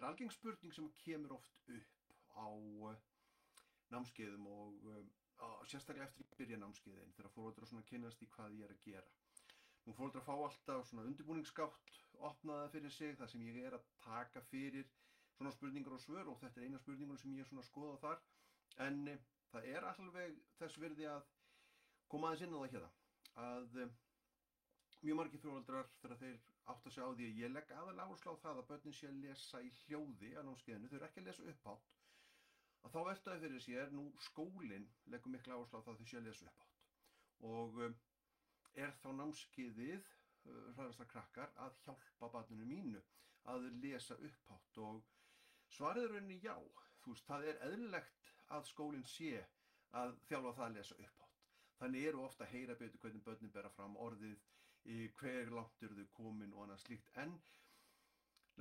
algeng spurning sem kemur oft upp á námskeiðum og sérstaklega eftir að byrja námskeiðin þegar foreldrar svona kynnast í hvað ég er að gera. Nú foreldrar fá alltaf svona undirbúningsgátt opnaða fyrir sig þar sem ég er að taka fyrir svona spurningar og svör og þetta er eina spurningun sem ég svona skoða þar en það er alveg þess virði að koma aðeins inn á það hérna að mjög margir foreldrar þegar þeir átta sig á því að ég legg aðalega áherslu á það að börnin sé að lesa í hljóði á námskeiðinu, þau eru ekki að lesa upphátt að þá veltaði fyrir sér nú skólinn leggur mikla áherslu á það að þau sé að lesa upphátt og er þá námskeiðið hraðastar krakkar að hjálpa barninu mínu að lesa upphátt og svarið er rauninni já, þú veist, það er eðlilegt að skólinn sé að þjálfa það að lesa upphátt. Þannig eru ofta að heyra betur hvernig börnin bera fram orðið, hver langt eru þau komin og annað slíkt. En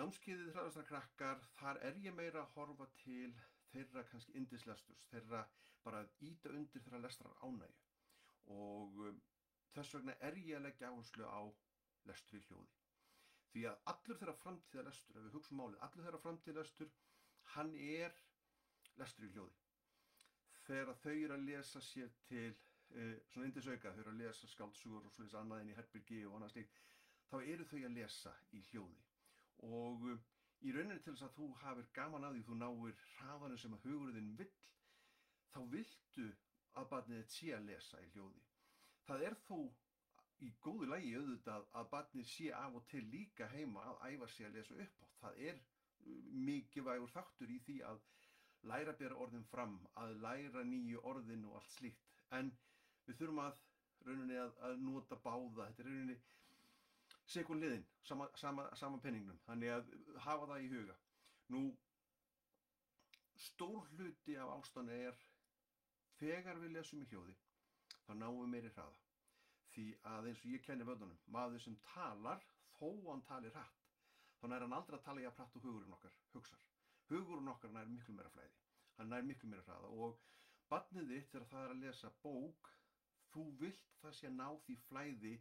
námskeiðið hraðastar krakkar, þar er ég meira að horfa til þeirra kannski yndislesturs, þeirra bara að ýta undir þeirra lestrar ánægju. Og þess vegna er ég að leggja áherslu á lestur í hljóði. Því að allur þeirra framtíðalestur, ef við hugsum málið, allur þeirra framtíðalestur, hann er lestur í hljóði. Þegar þau eru að lesa sér til svona yndisauka, þau eru að lesa skáldsögur og svoleiðis annað inn í herbergi og annað slíkt, þá eru þau að lesa í hljóði. Og í rauninni til þess að þú hafir gaman af því, þú náir hraðanum sem að hugurinn vill, þá viltu að barnið þitt sé að lesa í hljóði. Það er þó í góðu lagi auðvitað að barnið sé af og til líka heima að æfa sig að lesa upp á. Það er mikilvægur þáttur í því að læra að bera orðin fram, að læra nýju orðin og allt slíkt. En við þurfum rauninni að nota báða. Þetta er rauninni sekund liðin, sama penningnum. Þannig að hafa það í huga. Nú, stór hluti af ástæðunni er þegar við lesum í hljóði, þá náum við meiri hraða. Því að eins og ég kenni börnunum, maður sem talar, þó hann talir hratt, þá nær hann aldrei að tala jafn hratt og hugurinn okkar hugsar. Hugurinn okkar nær miklu meira flæði, hann nær miklu meira hraða og barnið þitt þegar það er að lesa bók, þú vilt það sé að ná því flæði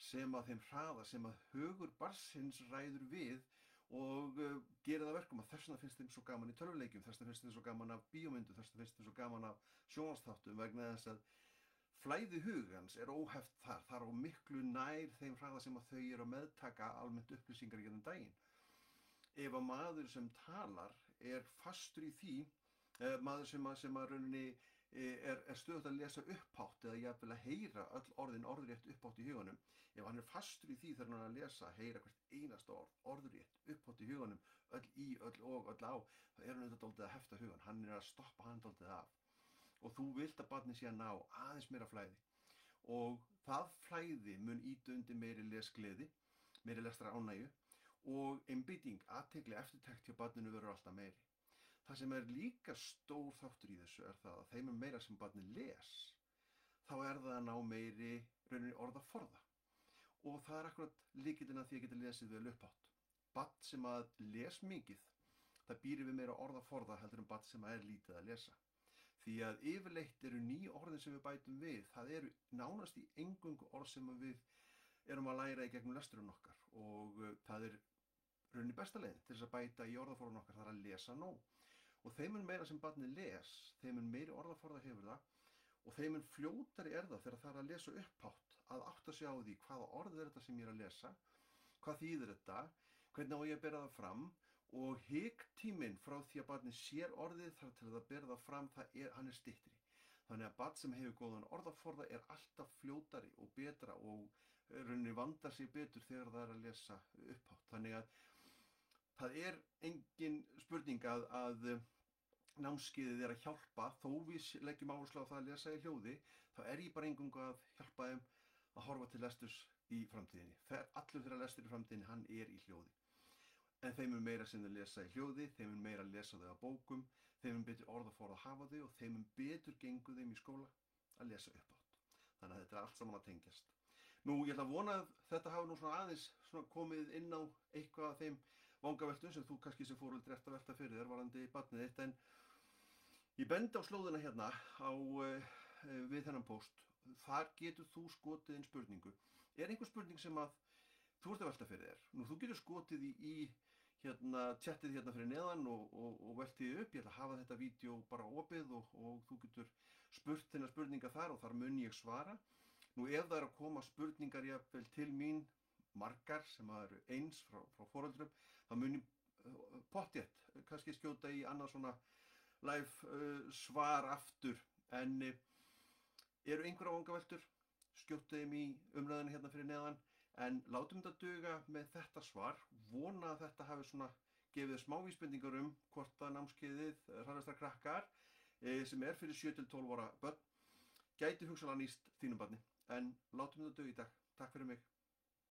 sem að þeim hraða, sem að hugur barnsins ræður við og gerir það verkum að þess vegna finnst þeim svo gaman í tölvuleikjum, þess vegna finnst þeim svo gaman af bíómyndum, þess vegna finnst þeim svo gaman af sjónvarpsþáttum vegna þess að flæði hugans er óheft þar á miklu nær þeim hraða sem að þau eru að meðtaka almennt upplýsingar gegnum daginn. Ef að maður sem talar er fastur í því, maður sem að rauninni er stöðugt að lesa upphátt eða jafnvel að heyra öll orðin orðrétt upphátt í huganum, ef hann er fastur í því þegar hann er að lesa, heyra hvert einasta orðrétt upphátt í huganum, öll í, öll og, öll á, þá er hann auðvitað dálítið að hefta hugan, hann er að stoppa hann dálítið af. Og þú vilt að barnið sé að ná aðeins meira flæði og það flæði mun ýta undir meiri lesgleði, meiri lestrar ánægju og einbeiting, athygli, eftirtekt hjá barninu verður alltaf meiri. Það sem er líka stór þáttur í þessu er það að þeim meira sem barnið les, þá er það að ná meiri rauninni orðaforða og það er akkurat lykillinn að því að geta lesið vel upphátt. Barn sem að les mikið, það býr yfir meira orðaforða heldur en barn sem er lítið að lesa. Því að yfirleitt eru ný orðin sem við bætum við, það eru nánast í eingöngu orð sem við erum að læra í gegnum lesturinn okkar og það er rauninni besta leiðin til þess að bæta í orðaforðan okkar, það er að lesa nóg. Og þeim mun meira sem barnið les, þeim mun meiri orðaforða hefur það og þeim mun fljótari er það þegar það er að lesa upphátt að átta sig á því hvaða orð er þetta sem ég er að lesa, hvað þýðir þetta, hvernig á ég að bera það fram og hiktíminn frá því að barnið sér orðið þar til að bera það fram, hann er styttri. Þannig að barn sem hefur góðan orðaforða er alltaf fljótari og betra og rauninni vandar sig betur þegar það er að lesa upphátt. Þannig að það er engin spurning að námskeiðið er að hjálpa, þó við leggjum áherslu á það að lesa í hljóði, þá er ég bara eingöngu að hjálpa þeim að horfa til lesturs í framtíðinni. Allur þeirra lestur í framtíðinni, hann er í hljóði. En þeim meira sem þau lesa í hljóði, þeim meira lesa þau á bókum, þeim betur orðaforða að hafa þau og þeim betur gengur þeim í skóla að lesa upphátt. Þannig að þetta er allt saman að tengjast. Nú, ég ætla að vona að þetta hafi nú svona aðeins komið inn á eitthvað af þeim vangaveltum sem þú kannski sem foreldri ert að velta fyrir þér varðandi barnið þitt, en ég bendi á slóðina hérna við þennan póst. Þar getur þú skotið inn spurningu. Er einhver spurning sem að þú ert að velta fyrir þér? Nú, þú getur skotið í chattið hérna fyrir neðan og veltið upp. Ég ætla að hafa þetta vídeo bara opið og þú getur spurt þinnar spurningar þar og þar mun ég svara. Nú ef það eru að koma spurningar jafnvel til mín, margar sem eru eins frá foreldrum, þá mun ég pottþétt kannski skjóta í annað svona live svar aftur. En eru einhverja vangaveltur, skjóta þeim í umræðinu hérna fyrir neðan. En látum þetta duga með þetta svar, vona að þetta hafi svona gefið smá vísbendingar hvort að námskeiðið Hraðlestrar krakkar sem fyrir 7 til 12 ára börn gæti hugsanlega nýst þínum barni. En látum þetta duga í dag. Takk fyrir mig.